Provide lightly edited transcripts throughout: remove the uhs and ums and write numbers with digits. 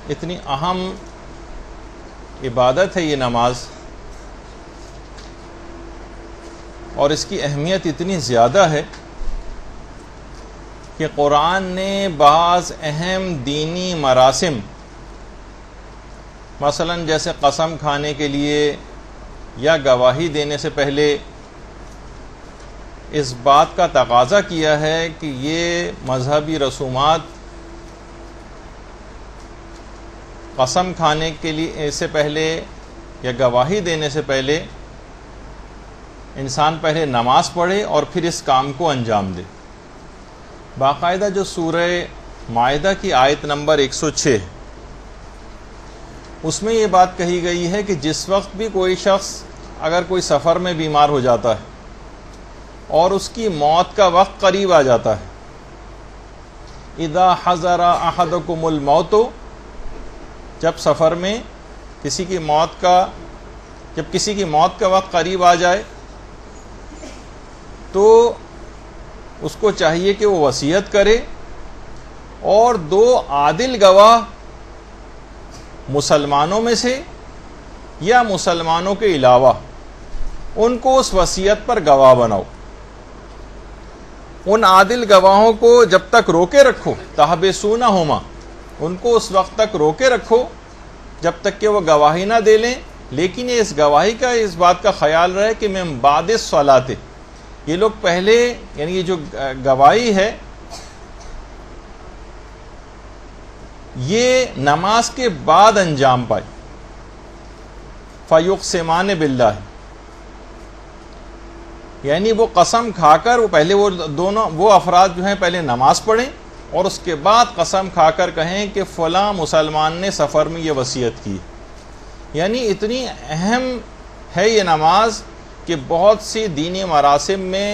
اتنی اہم عبادت ہے یہ نماز، اور اس کی اہمیت اتنی زیادہ ہے کہ قرآن نے بعض اہم دینی مراسم، مثلا جیسے قسم کھانے کے لیے یا گواہی دینے سے پہلے، اس بات کا تقاضا کیا ہے کہ یہ مذہبی رسومات قسم کھانے کے لیے سے پہلے یا گواہی دینے سے پہلے انسان پہلے نماز پڑھے اور پھر اس کام کو انجام دے۔ باقاعدہ جو سورہ مائدہ کی آیت نمبر 106 اس میں یہ بات کہی گئی ہے کہ جس وقت بھی کوئی شخص اگر کوئی سفر میں بیمار ہو جاتا ہے اور اس کی موت کا وقت قریب آ جاتا ہے، اذا حضر احدکم الموت، جب سفر میں کسی کی موت کا وقت قریب آ جائے تو اس کو چاہیے کہ وہ وصیت کرے اور 2 عادل گواہ مسلمانوں میں سے یا مسلمانوں کے علاوہ ان کو اس وصیت پر گواہ بناؤ۔ ان عادل گواہوں کو جب تک روکے رکھو، تحبسونہما، ان کو اس وقت تک روکے رکھو جب تک کہ وہ گواہی نہ دے لیں، لیکن اس گواہی کا اس بات کا خیال رہے کہ من بعد الصلاۃ، یہ لوگ پہلے، یعنی یہ جو گواہی ہے یہ نماز کے بعد انجام پائے۔ فیقسمان باللہ، یعنی وہ قسم کھا کر پہلے وہ افراد جو ہیں پہلے نماز پڑھیں اور اس کے بعد قسم کھا کر کہیں کہ فلاں مسلمان نے سفر میں یہ وصیت کی۔ یعنی اتنی اہم ہے یہ نماز کہ بہت سی دینی مراسم میں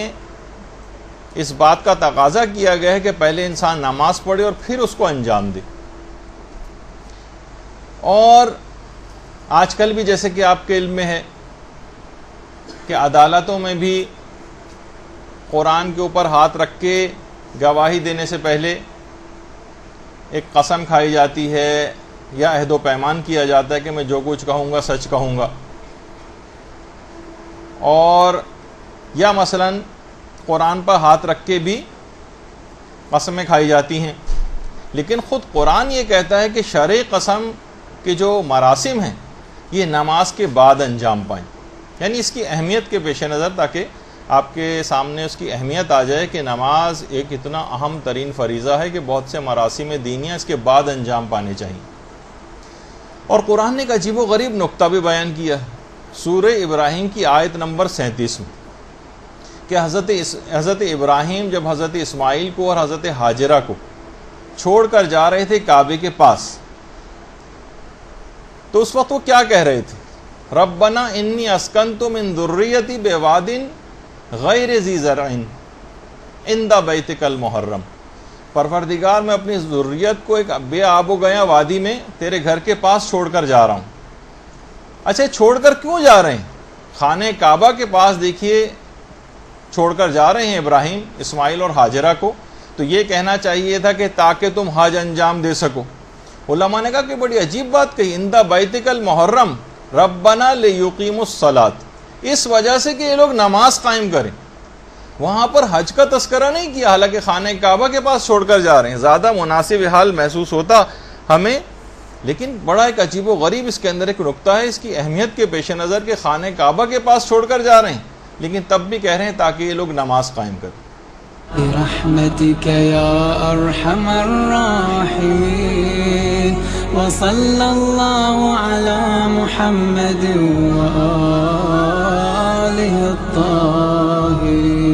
اس بات کا تقاضا کیا گیا ہے کہ پہلے انسان نماز پڑھے اور پھر اس کو انجام دے۔ اور آج کل بھی جیسے کہ آپ کے علم میں ہے کہ عدالتوں میں بھی قرآن کے اوپر ہاتھ رکھ کے گواہی دینے سے پہلے ایک قسم کھائی جاتی ہے یا عہد و پیمان کیا جاتا ہے کہ میں جو کچھ کہوں گا سچ کہوں گا، اور یا مثلا قرآن پر ہاتھ رکھ کے بھی قسمیں کھائی جاتی ہیں۔ لیکن خود قرآن یہ کہتا ہے کہ شرعی قسم کے جو مراسم ہیں یہ نماز کے بعد انجام پائیں، یعنی اس کی اہمیت کے پیش نظر، تاکہ آپ کے سامنے اس کی اہمیت آ جائے کہ نماز ایک اتنا اہم ترین فریضہ ہے کہ بہت سے مراسم دینیاں اس کے بعد انجام پانے چاہیے۔ اور قرآن نے ایک عجیب و غریب نقطہ بھی بیان کیا ہے سورہ ابراہیم کی آیت نمبر 37 میں، کہ حضرت ابراہیم جب حضرت اسماعیل کو اور حضرت ہاجرہ کو چھوڑ کر جا رہے تھے کعبے کے پاس، تو اس وقت وہ کیا کہہ رہے تھے؟ ربنا انی اسکنت من ذریتی بواد غیر ذی زرع عند بیتک المحرم، پروردگار میں اپنی ذریت کو ایک بے آب و گیا وادی میں تیرے گھر کے پاس چھوڑ کر جا رہا ہوں۔ اچھا، چھوڑ کر کیوں جا رہے ہیں؟ خانہ کعبہ کے پاس دیکھیے چھوڑ کر جا رہے ہیں ابراہیم، اسماعیل اور ہاجرہ کو، تو یہ کہنا چاہیے تھا کہ تاکہ تم حج انجام دے سکو۔ علماء نے کہا کہ بڑی عجیب بات کہی، عند بیتک المحرم ربنا لیقیموا الصلاۃ، اس وجہ سے کہ یہ لوگ نماز قائم کریں۔ وہاں پر حج کا تذکرہ نہیں کیا، حالانکہ خانہ کعبہ کے پاس چھوڑ کر جا رہے ہیں۔ زیادہ مناسب حال محسوس ہوتا ہمیں، لیکن بڑا ایک عجیب و غریب اس کے اندر ایک نقطہ ہے اس کی اہمیت کے پیش نظر کہ خانہ کعبہ کے پاس چھوڑ کر جا رہے ہیں، لیکن تب بھی کہہ رہے ہیں تاکہ یہ لوگ نماز قائم کریں۔ برحمتك يا أرحم الراحمين وصلى الله على محمد وآله الطاهرين.